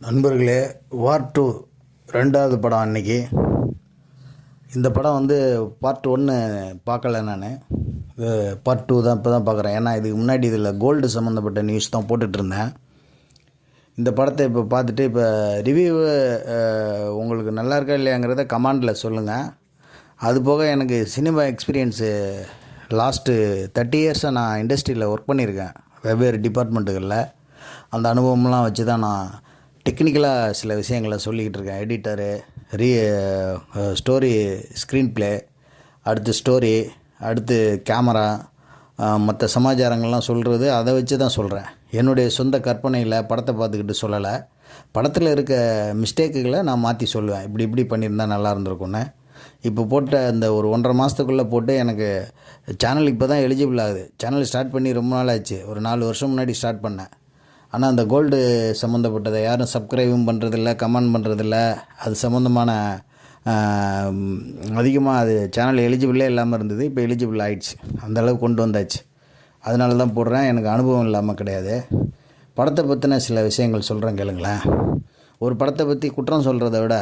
நண்பர்களே, வார் 2 ரெண்டாவது படம் அன்னைக்கு. இந்த படம் வந்து பார்ட் 1 பார்க்கல நான். இது பார்ட் 2 தான் இப்போ தான் பார்க்குறேன். ஏன்னா இதுக்கு முன்னாடி இதில் கோல்டு சம்மந்தப்பட்ட நியூஸ் தான் போட்டுட்ருந்தேன். இந்த படத்தை இப்போ பார்த்துட்டு இப்போ ரிவ்யூ உங்களுக்கு நல்லா இருக்கா இல்லையாங்கிறத கமெண்டில் சொல்லுங்கள். அதுபோக எனக்கு சினிமா எக்ஸ்பீரியன்ஸு லாஸ்ட்டு 30 இயர்ஸாக நான் இண்டஸ்ட்ரியில் ஒர்க் பண்ணியிருக்கேன், வெவ்வேறு டிபார்ட்மெண்ட்டுகளில். அந்த அனுபவம்லாம் வச்சு தான் நான் டெக்னிக்கலாக சில விஷயங்களை சொல்லிக்கிட்டு இருக்கேன். எடிட்டரு, ஸ்டோரி, ஸ்க்ரீன் ப்ளே, அடுத்து ஸ்டோரி, அடுத்து கேமரா, மற்ற சமாச்சாரங்கள்லாம் சொல்கிறது அதை வச்சு தான் சொல்கிறேன். என்னுடைய சொந்த கற்பனையில் படத்தை பார்த்துக்கிட்டு சொல்லலை. படத்தில் இருக்க மிஸ்டேக்குகளை நான் மாற்றி சொல்லுவேன். இப்படி பண்ணியிருந்தால் நல்லா இருந்திருக்குன்னு. இப்போ போட்ட இந்த ஒரு 1.5 மாதத்துக்குள்ளே போட்டு எனக்கு சேனல் இப்போ தான் எலிஜிபிள் ஆகுது. சேனல் ஸ்டார்ட் பண்ணி ரொம்ப நாள் ஆச்சு, ஒரு 4 வருஷம் முன்னாடி ஸ்டார்ட் பண்ணேன். ஆனால் அந்த கோல்டு சம்மந்தப்பட்டதை யாரும் சப்ஸ்கிரைபும் பண்ணுறதில்ல, கமெண்ட் பண்ணுறதில்ல. அது சம்மந்தமான அதிகமாக அது சேனல் எலிஜிபிளே இல்லாமல் இருந்தது. இப்போ எலிஜிபிள் ஆகிடுச்சு, அந்தளவுக்கு கொண்டு வந்தாச்சு. அதனால தான் போடுறேன். எனக்கு அனுபவம் இல்லாமல் கிடையாது. படத்தை பற்றின சில விஷயங்கள் சொல்கிறேன், கேளுங்களேன். ஒரு படத்தை பற்றி குற்றம் சொல்கிறத விட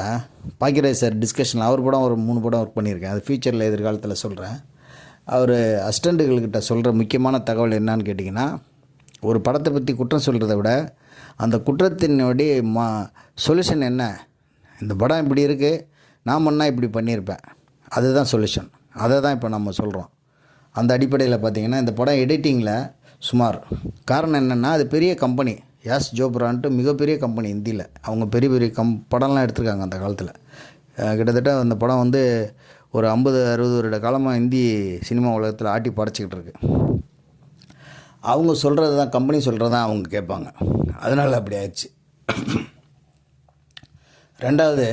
பாக்கியராஜ் சார் டிஸ்கஷன், அவர் படம் ஒரு 3 படம் ஒர்க் பண்ணியிருக்கேன். அது ஃப்யூச்சரில் எதிர்காலத்தில் சொல்கிறேன். அவர் அசிஸ்டண்ட்டுகள்கிட்ட சொல்கிற முக்கியமான தகவல் என்னான்னு கேட்டிங்கன்னா, ஒரு படத்தை பற்றி குற்றம் சொல்கிறத விட அந்த குற்றத்தினுடைய சொல்யூஷன் என்ன, இந்த படம் இப்படி இருக்குது, நான் பண்ணால் இப்படி பண்ணியிருப்பேன், அதுதான் சொல்யூஷன். அதை தான் இப்போ நம்ம சொல்கிறோம். அந்த அடிப்படையில் பார்த்திங்கன்னா இந்த படம் எடிட்டிங்கில் சுமார் காரணம் என்னென்னா, அது பெரிய கம்பெனி, யாஸ் ஜோப்ரான்ட்டு மிகப்பெரிய கம்பெனி இந்தியில். அவங்க பெரிய பெரிய படம்லாம் எடுத்திருக்காங்க அந்த காலத்தில். கிட்டத்தட்ட அந்த படம் வந்து ஒரு 50-60 வருட காலமாக இந்தி சினிமா உலகத்தில் ஆட்டி படைச்சிக்கிட்டு இருக்கு. அவங்க சொல்கிறது தான், கம்பெனி சொல்கிறது தான் அவங்க கேட்பாங்க. அதனால் அப்படி ஆயிடுச்சு. ரெண்டாவது,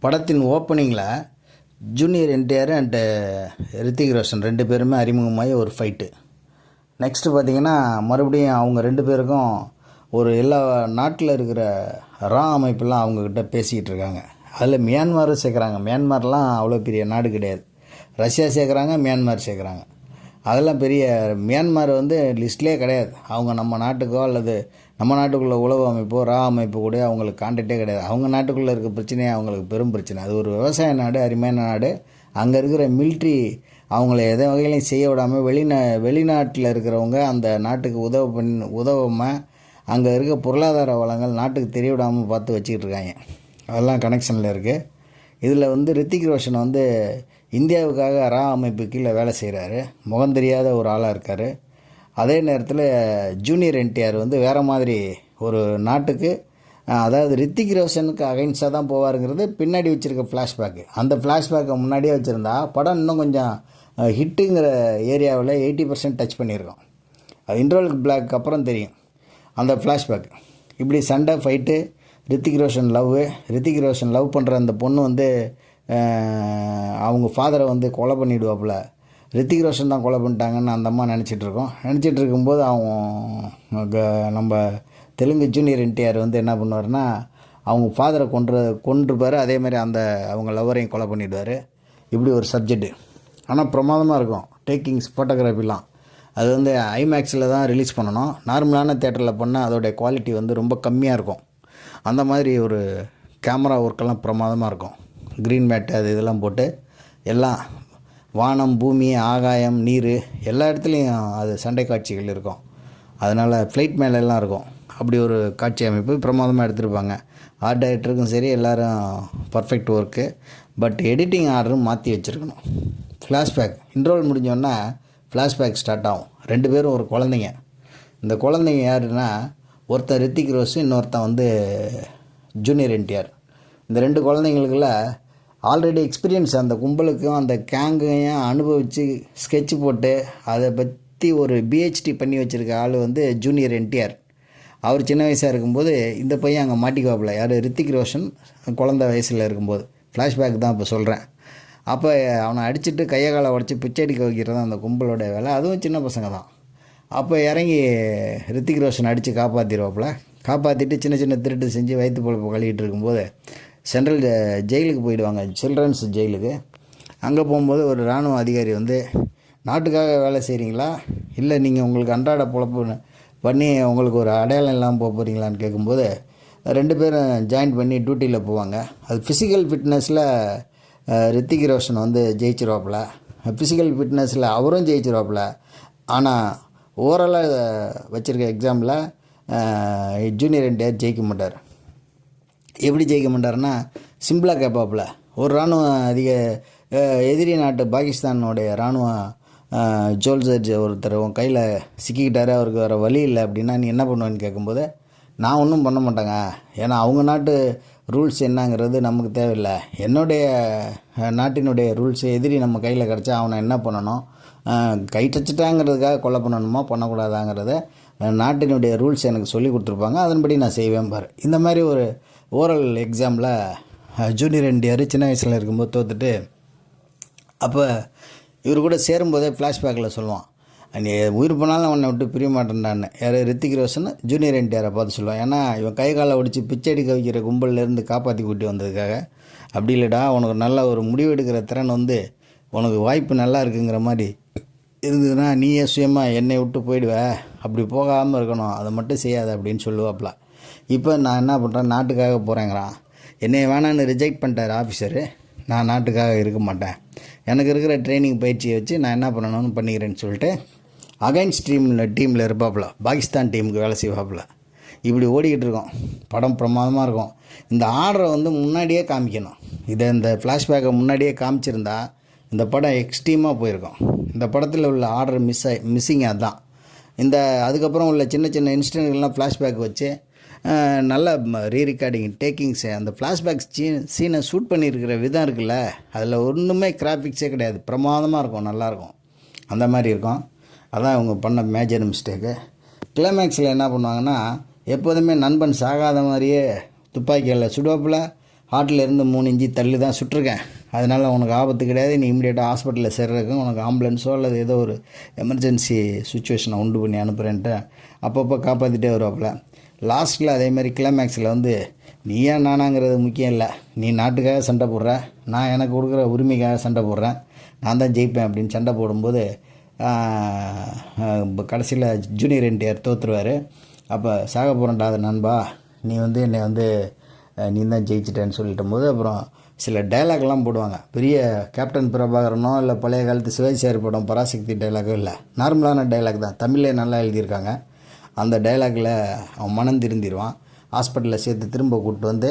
படத்தின் ஓப்பனிங்கில் ஜூனியர் என்டிஆர் அண்டு ரித்திக் ரோஷன் 2 பேருமே அறிமுகமாகி ஒரு ஃபைட்டு. நெக்ஸ்ட்டு பார்த்திங்கன்னா மறுபடியும் அவங்க 2 பேருக்கும் ஒரு எல்லா நாட்டில் இருக்கிற அமைப்பெல்லாம் அவங்கக்கிட்ட பேசிக்கிட்டு இருக்காங்க. அதில் மியான்மரும் சேர்க்குறாங்க. மியான்மர்லாம் அவ்வளோ பெரிய நாடு கிடையாது. ரஷ்யா சேர்க்குறாங்க, மியான்மர் சேர்க்குறாங்க. அதெல்லாம் பெரிய மியான்மர் வந்து லிஸ்ட்லேயே கிடையாது. அவங்க நம்ம நாட்டுக்கோ அல்லது நம்ம நாட்டுக்குள்ளே உளவு அமைப்போ அமைப்பு கூட அவங்களுக்கு கான்டாக்டே கிடையாது. அவங்க நாட்டுக்குள்ளே இருக்க பிரச்சனையே அவங்களுக்கு பெரும் பிரச்சனை. அது ஒரு விவசாய நாடு, அருமையான நாடு. அங்கே இருக்கிற மிலிட்ரி அவங்கள எதை வகையிலையும் செய்ய விடாமல் வெளிநாட்டில் இருக்கிறவங்க அந்த நாட்டுக்கு உதவாமல் அங்கே இருக்க பொருளாதார வளங்கள் நாட்டுக்கு தெரிய விடாமல் பார்த்து வச்சுக்கிட்டு இருக்காங்க. அதெல்லாம் கனெக்ஷனில் இருக்குது. இதில் வந்து ரித்திக் ரோஷன் வந்து இந்தியாவுக்காக அமைப்பு கீழே வேலை செய்கிறாரு. முகம் தெரியாத ஒரு ஆளாக இருக்கார். அதே நேரத்தில் ஜூனியர் என்டிஆர் வந்து வேறு மாதிரி ஒரு நாட்டுக்கு, அதாவது ரித்திக் ரோஷனுக்கு அகைன்ஸ்டாக தான் போவாருங்கிறது பின்னாடி வச்சுருக்க ஃப்ளாஷ்பேக்கு. அந்த ஃப்ளாஷ்பேக்கை முன்னாடியே வச்சுருந்தா படம் இன்னும் கொஞ்சம் ஹிட்டுங்கிற ஏரியாவில் 80% டச் பண்ணியிருக்கோம். அது இன்டர்வல் பிளாக்கு அப்புறம் தெரியும் அந்த ஃப்ளாஷ்பேக். இப்படி சண்டை, ஃபைட்டு, ரித்திக் ரோஷன் லவ் பண்ணுற அந்த பொண்ணு வந்து அவங்க ஃபாதரை வந்து கொலை பண்ணிவிடுவாப்புல. ரித்திக் ரோஷன் தான் கொலை பண்ணிட்டாங்கன்னு அந்த அம்மா நினச்சிட்டு இருக்கும்போது அவங்க நம்ம தெலுங்கு ஜூனியர் என்டிஆர் வந்து என்ன பண்ணுவார்னா, அவங்க ஃபாதரை கொன்றுப்பார். அதே மாதிரி அவங்க லவ்வரையும் கொலை பண்ணிவிடுவார். இப்படி ஒரு சப்ஜெக்டு. ஆனால் பிரமாதமாக இருக்கும் டேக்கிங்ஸ், ஃபோட்டோகிராஃபிலாம். அது வந்து ஐமேக்ஸில் தான் ரிலீஸ் பண்ணணும். நார்மலான தேட்டரில் பண்ணால் அதோடைய குவாலிட்டி வந்து ரொம்ப கம்மியாக இருக்கும். அந்த மாதிரி ஒரு கேமரா ஒர்க்கெல்லாம் பிரமாதமாக இருக்கும். க்ரீன் மேட்டு இதெல்லாம் போட்டு எல்லாம் வானம், பூமி, ஆகாயம், நீர் எல்லா இடத்துலையும் அது சண்டை காட்சிகள் இருக்கும். அதனால் ஃப்ளைட் மேலெல்லாம் இருக்கும். அப்படி ஒரு காட்சி அமைப்பு பிரமாதமாக எடுத்திருப்பாங்க. ஆர்ட் டைரக்டருக்கும் சரி, எல்லோரும் பர்ஃபெக்ட் ஒர்க்கு. பட் எடிட்டிங் ஆர்டரும் மாற்றி வச்சுருக்கணும். ஃப்ளாஷ்பேக் இன்ட்ரோல் முடிஞ்சோன்னா ஃப்ளாஷ்பேக் ஸ்டார்ட் ஆகும். 2 பேரும் ஒரு குழந்தைங்க. இந்த குழந்தைங்க யாருன்னா, ஒருத்தன் ரித்திக் ரோஷன், இன்னொருத்தன் வந்து ஜூனியர் என்டிஆர். இந்த 2 குழந்தைங்களுக்குள்ள ஆல்ரெடி எக்ஸ்பீரியன்ஸ், அந்த கும்பலுக்கும் அந்த கேங்கையும் அனுபவித்து ஸ்கெட்ச் போட்டு அதை பற்றி ஒரு பிஹெச்டி பண்ணி வச்சுருக்க ஆள் வந்து ஜூனியர் என்டிஆர். அவர் சின்ன வயசாக இருக்கும்போது இந்த பையன் அங்கே மாட்டிக்குவாப்பில். யார், ரித்திக் ரோஷன் குழந்தை வயசில் இருக்கும்போது. ஃப்ளாஷ்பேக் தான் இப்போ சொல்கிறேன். அப்போ அவனை அடிச்சுட்டு கையை காலை உடச்சி பிச்சை அடிக்க வைக்கிறது தான் அந்த கும்பலோட வேலை. அதுவும் சின்ன பசங்க தான். அப்போ இறங்கி ரித்திக் ரோஷன் அடித்து காப்பாற்றிட்டு சின்ன சின்ன திருட்டு செஞ்சு வயிற்று பொழப்பு கழுவிட்டு இருக்கும்போது சென்ட்ரல் ஜெயிலுக்கு போயிடுவாங்க, சில்ட்ரன்ஸ் ஜெயிலுக்கு. அங்கே போகும்போது ஒரு இராணுவ அதிகாரி வந்து, நாட்டுக்காக வேலை செய்கிறீங்களா, இல்லை நீங்கள் உங்களுக்கு அன்றாட பொழப்பு பண்ணி உங்களுக்கு ஒரு அடையாளம் இல்லாமல் போக போகிறீங்களான்னு கேட்கும்போது 2 பேரும் ஜாயின் பண்ணி டியூட்டியில் போவாங்க. அது ஃபிசிக்கல் ஃபிட்னஸில் ரித்திக் ரோஷன் வந்து ஜெயிச்சிருவாப்புல, ஃபிசிக்கல் ஃபிட்னஸில் அவரும் ஜெயிச்சிருவாப்புல. ஆனால் ஓவராலாக வச்சுருக்க எக்ஸாமில் ஜூனியர் என்டிஆர் ஜெயிக்க மாட்டார். எப்படி ஜெயிக்க மாட்டார்னா சிம்பிளாக கேட்பாப்புல, ஒரு இராணுவ எதிரி நாட்டு பாகிஸ்தானுடைய இராணுவ ஜோல்சர்ஜ் ஒருத்தர் உன் கையில் சிக்கிக்கிட்டாரு, அவருக்கு வேறு வழி இல்லை அப்படின்னா நீ என்ன பண்ணுவேன்னு கேட்கும்போது, நான் ஒன்றும் பண்ண மாட்டேங்க, ஏன்னா அவங்க நாட்டு ரூல்ஸ் என்னங்கிறது நமக்கு தேவையில்லை, என்னுடைய நாட்டினுடைய ரூல்ஸ் எதிரி நம்ம கையில் கிடச்சா அவனை என்ன பண்ணணும், கை டச்சிட்டாங்கிறதுக்காக கொலை பண்ணணுமா பண்ணக்கூடாதாங்கிறத நாட்டினுடைய ரூல்ஸ் எனக்கு சொல்லி கொடுத்துருப்பாங்க, அதன்படி நான் செய்வேன் பாரு. இந்த மாதிரி ஒரு ஓரல் எக்ஸாமில் ஜூனியர் என்டிஆர் சின்ன வயசில் இருக்கும்போது தோற்றுட்டு, அப்போ இவர் கூட சேரும்போதே ஃப்ளாஷ்பேக்கில் சொல்லுவான், நீ உயிர் போனாலும் அவனை விட்டு பிரிய மாட்டேன்டான்னு. யார் ரித்திக் ரோஷன் ஜூனியர் என்டிஆரை பார்த்து சொல்லுவான். ஏன்னா இவன் கை காலை ஒடிச்சு பிச்சை எடுக்க வைக்கிற கும்பல்லேருந்து காப்பாற்றி கூட்டி வந்ததுக்காக, அப்படி இல்லைடா உனக்கு நல்ல ஒரு முடிவு எடுக்கிற திறன் வந்து உனக்கு வாய்ப்பு நல்லா இருக்குங்கிற மாதிரி இருந்ததுன்னா நீயே சுயமாக என்னை விட்டு போயிடுவ, அப்படி போகாமல் இருக்கணும், அதை மட்டும் செய்யாத அப்படின்னு சொல்லுவாப்புல. இப்போ நான் என்ன பண்ணுறேன், நாட்டுக்காக போகிறேங்கிறான், என்னை வேணான்னு ரிஜெக்ட் பண்ணிட்டார் ஆஃபீஸரு, நான் நாட்டுக்காக இருக்க மாட்டேன், எனக்கு இருக்கிற ட்ரைனிங் பயிற்சியை வச்சு நான் என்ன பண்ணணும்னு பண்ணிக்கிறேன்னு சொல்லிட்டு அகைன்ஸ்ட் டீமில் இருப்பாப்புல, பாகிஸ்தான் டீமுக்கு வேலை செய்வாப்புல. இப்படி ஓடிக்கிட்டு இருக்கோம். படம் பிரமாதமாக இருக்கும். இந்த ஆர்டரை வந்து முன்னாடியே காமிக்கணும். இந்த ஃப்ளாஷ்பேக்கை முன்னாடியே காமிச்சிருந்தா இந்த படம் எக்ஸ்ட்ரீமாக போயிருக்கும். இந்த படத்தில் உள்ள ஆர்டர் மிஸ்ஸிங் அதுதான். அதுக்கப்புறம் உள்ள சின்ன சின்ன இன்சிடென்ட்கள்லாம் ஃப்ளாஷ்பேக் வச்சு நல்ல ரீரெக்கார்டிங் டேக்கிங்ஸு, அந்த ஃப்ளாஷ்பேக் சீனை ஷூட் பண்ணியிருக்கிற விதம் இருக்குல்ல, அதில் ஒன்றுமே கிராஃபிக்ஸே கிடையாது, பிரமாதமாக இருக்கும், நல்லாயிருக்கும், அந்த மாதிரி இருக்கும். அதான் இவங்க பண்ண மேஜர் மிஸ்டேக்கு. கிளைமேக்ஸில் என்ன பண்ணுவாங்கன்னா, எப்போதுமே நண்பன் சாகாத மாதிரியே துப்பாக்கியில் சுடுவாப்பில், ஹார்ட்லேருந்து 3 இன்ச்சு தள்ளி தான் சுட்டிருக்கேன், அதனால் உனக்கு ஆபத்து கிடையாது, நீ இமீடியட்டாக ஹாஸ்பிட்டலில் சேர்றதுக்கு உனக்கு ஆம்புலன்ஸோ அல்லது ஏதோ ஒரு எமர்ஜென்சி சுச்சுவேஷனை உண்டு பண்ணி அனுப்புகிறேன்ட்டு அப்பப்போ காப்பாற்றிட்டே வருவாப்பில். லாஸ்ட்டில் அதேமாதிரி கிளைமேக்ஸில் வந்து நீ ஏன் நானாங்கிறது முக்கியம் இல்லை, நீ நாட்டுக்காக சண்டை போடுற, நான் எனக்கு கொடுக்குற உரிமைக்காக சண்டை போடுறேன், நான் தான் ஜெயிப்பேன் அப்படின்னு சண்டை போடும்போது கடைசியில் ஜூனியர் என்டிஆர் தோற்றுருவார். அப்போ சாக போகிறேன்டா அது நண்பா, நீ வந்து என்னை வந்து நீ தான் ஜெயிச்சிட்டேன்னு சொல்லிட்டும் போது அப்புறம் சில டைலாக்லாம் போடுவாங்க. பெரிய கேப்டன் பிரபாகரனோ இல்லை பழைய காலத்து சிவாஜி சார் படம் பராசக்தி டைலாக்கோ இல்லை, நார்மலான டைலாக் தான், தமிழே நல்லா எழுதியிருக்காங்க. அந்த டைலாகில் அவன் மனம் திருந்திடுவான். ஹாஸ்பிட்டலில் சேர்த்து திரும்ப கூப்பிட்டு வந்து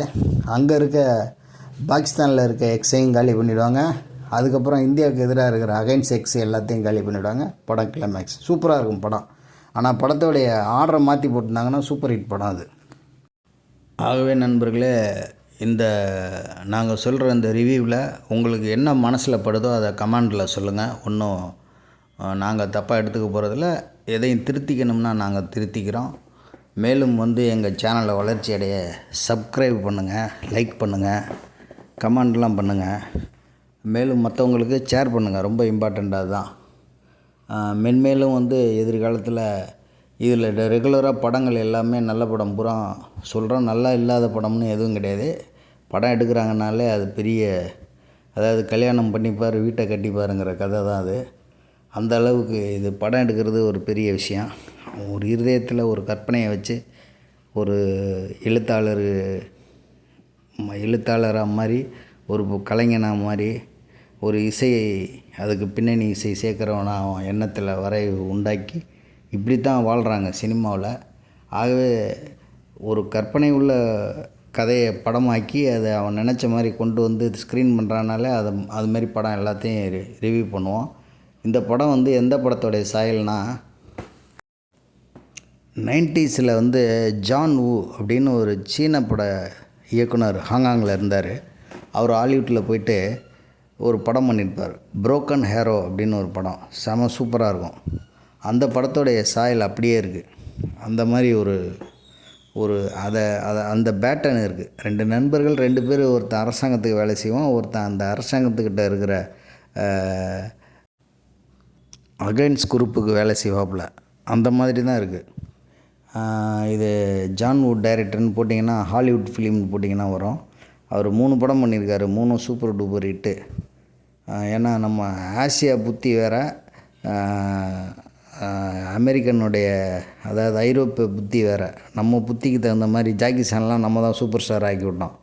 அங்கே இருக்க பாகிஸ்தானில் இருக்க எக்ஸையும் காலி பண்ணிவிடுவாங்க. அதுக்கப்புறம் இந்தியாவுக்கு எதிராக இருக்கிற அகைன்ஸ்ட் எக்ஸ் எல்லாத்தையும் காலி பண்ணிவிடுவாங்க. படம் கிளைமேக்ஸ் சூப்பராக இருக்கும் படம். ஆனால் படத்தோடைய ஆர்டரை மாற்றி போட்டிருந்தாங்கன்னா சூப்பர் ஹிட் படம் அது. ஆகவே நண்பர்களே, நாங்கள் சொல்கிற இந்த ரிவ்யூவில் உங்களுக்கு என்ன மனசில் படுதோ அதை கமெண்டில் சொல்லுங்கள். ஒன்றும் நாங்கள் தப்பாக எடுத்துக்க போகிறதில்ல, எதையும் திருத்திக்கணும்னா நாங்கள் திருத்திக்கிறோம். மேலும் வந்து எங்கள் சேனலை வளர்ச்சி அடைய சப்ஸ்கிரைப் பண்ணுங்கள், லைக் பண்ணுங்கள், கமெண்ட்லாம் பண்ணுங்கள். மேலும் மற்றவங்களுக்கு ஷேர் பண்ணுங்கள், ரொம்ப இம்பார்ட்டண்ட்டாக தான். மென்மேலும் வந்து எதிர்காலத்தில் இதில் ரெகுலராக படங்கள் எல்லாமே நல்ல படம் பூரா சொல்கிறோம், நல்லா இல்லாத படம்னு எதுவும் கிடையாது. படம் எடுக்கிறாங்கனாலே அது பெரிய, அதாவது கல்யாணம் பண்ணிப்பார் வீட்டை கட்டிப்பாருங்கிற கதை தான் அது. அந்த அளவுக்கு இது படம் எடுக்கிறது ஒரு பெரிய விஷயம். ஒரு இருதயத்தில் ஒரு கற்பனையை வச்சு ஒரு எழுத்தாளராக மாதிரி, ஒரு கலைஞனாக மாதிரி, ஒரு இசையை அதுக்கு பின்னணி இசை சேர்க்குறவனா அவன் எண்ணத்தில் உண்டாக்கி இப்படி தான் வாழ்கிறாங்க சினிமாவில். ஆகவே ஒரு கற்பனை உள்ள கதையை படமாக்கி அதை அவன் நினச்ச மாதிரி கொண்டு வந்து ஸ்க்ரீன் பண்ணுறானாலே அதுமாரி படம் எல்லாத்தையும் ரிவ்யூ பண்ணுவோம். இந்த படம் வந்து எந்த படத்தோடைய சாயல்னால், 90s வந்து ஜான் வூ அப்படின்னு ஒரு சீன பட இயக்குனர் ஹாங்காங்கில் இருந்தார். அவர் ஹாலிவுட்டில் போயிட்டு ஒரு படம் பண்ணியிருப்பார், புரோக்கன் ஹேரோ அப்படின்னு ஒரு படம், செம சூப்பராக இருக்கும். அந்த படத்தோடைய சாயல் அப்படியே இருக்குது. அந்த மாதிரி அந்த பேட்டர்ன் இருக்குது. 2 நண்பர்கள், 2 பேர், ஒருத்தன் அரசாங்கத்துக்கு வேலை செய்வான், ஒருத்தன் அந்த அரசாங்கத்துக்கிட்ட இருக்கிற அகைன்ஸ்ட் குரூப்புக்கு வேலை செய்வாப்பில். அந்த மாதிரி தான் இருக்குது. இது ஜான் வூட் டைரக்டர்னு போட்டிங்கன்னா, ஹாலிவுட் ஃபிலிம்னு போட்டிங்கன்னா வரும். அவர் 3 படம் பண்ணியிருக்காரு, 3 சூப்பர் டூப்பர் ஹிட்டு. ஏன்னா நம்ம ஆசியா புத்தி வேறு, அமெரிக்கனுடைய அதாவது ஐரோப்பிய புத்தி வேறு, நம்ம புத்திக்கு தகுந்த மாதிரி ஜாக்கி சான்லாம் நம்ம தான் சூப்பர் ஸ்டார் ஆக்கி விட்டோம்.